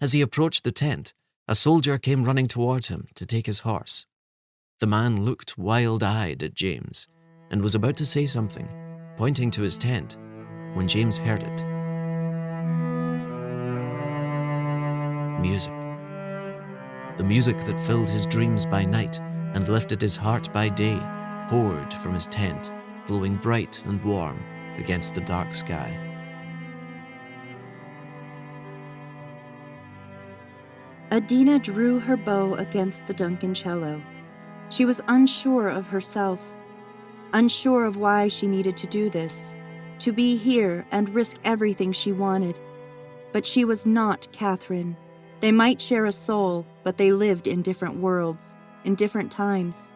As he approached the tent, a soldier came running towards him to take his horse. The man looked wild-eyed at James and was about to say something, pointing to his tent, when James heard it. Music. The music that filled his dreams by night and lifted his heart by day poured from his tent, glowing bright and warm against the dark sky. Adina drew her bow against the Duncan cello. She was unsure of herself, unsure of why she needed to do this, to be here and risk everything she wanted. But she was not Catherine. They might share a soul, but they lived in different worlds, in different times.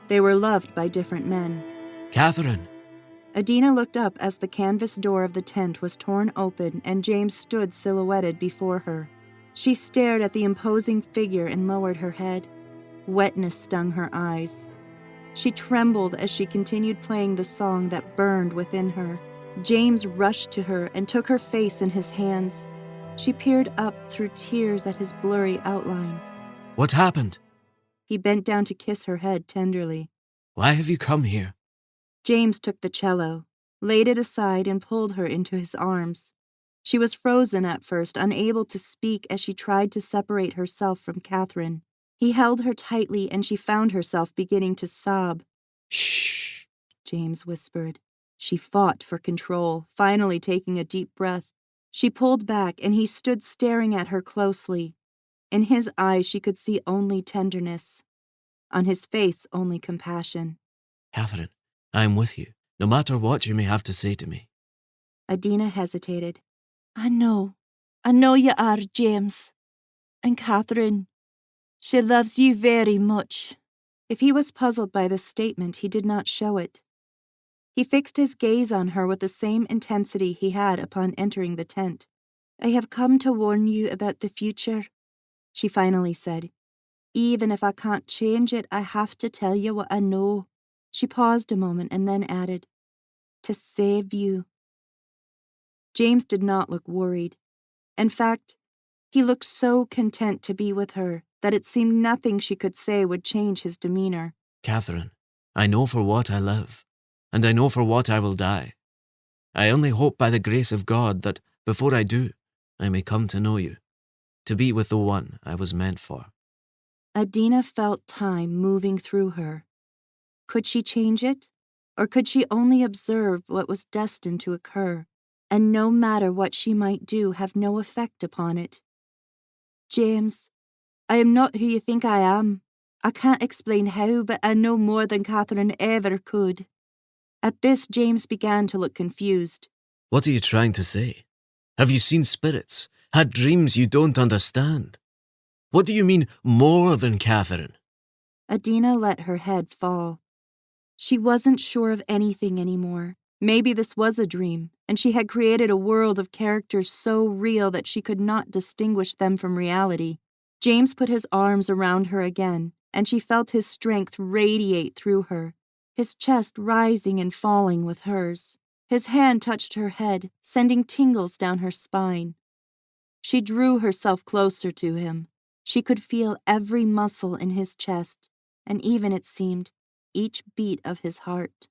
They were loved by different men. Catherine! Adina looked up as the canvas door of the tent was torn open and James stood silhouetted before her. She stared at the imposing figure and lowered her head. Wetness stung her eyes. She trembled as she continued playing the song that burned within her. James rushed to her and took her face in his hands. She peered up through tears at his blurry outline. What happened? He bent down to kiss her head tenderly. Why have you come here? James took the cello, laid it aside and pulled her into his arms. She was frozen at first, unable to speak as she tried to separate herself from Catherine. He held her tightly and she found herself beginning to sob. Shh, James whispered. She fought for control, finally taking a deep breath. She pulled back and he stood staring at her closely. In his eyes she could see only tenderness. On his face only compassion. Catherine, I am with you, no matter what you may have to say to me. Adina hesitated. I know you are, James. And Catherine, she loves you very much. If he was puzzled by this statement, he did not show it. He fixed his gaze on her with the same intensity he had upon entering the tent. I have come to warn you about the future, she finally said. Even if I can't change it, I have to tell you what I know. She paused a moment and then added, to save you. James did not look worried. In fact, he looked so content to be with her that it seemed nothing she could say would change his demeanor. Catherine, I know for what I live, and I know for what I will die. I only hope by the grace of God that, before I do, I may come to know you, to be with the one I was meant for. Adina felt time moving through her. Could she change it? Or could she only observe what was destined to occur, and no matter what she might do, have no effect upon it? James, I am not who you think I am. I can't explain how, but I know more than Catherine ever could. At this, James began to look confused. What are you trying to say? Have you seen spirits? Had dreams you don't understand? What do you mean, more than Catherine? Adina let her head fall. She wasn't sure of anything anymore. Maybe this was a dream, and she had created a world of characters so real that she could not distinguish them from reality. James put his arms around her again, and she felt his strength radiate through her, his chest rising and falling with hers. His hand touched her head, sending tingles down her spine. She drew herself closer to him. She could feel every muscle in his chest, and even, it seemed, each beat of his heart.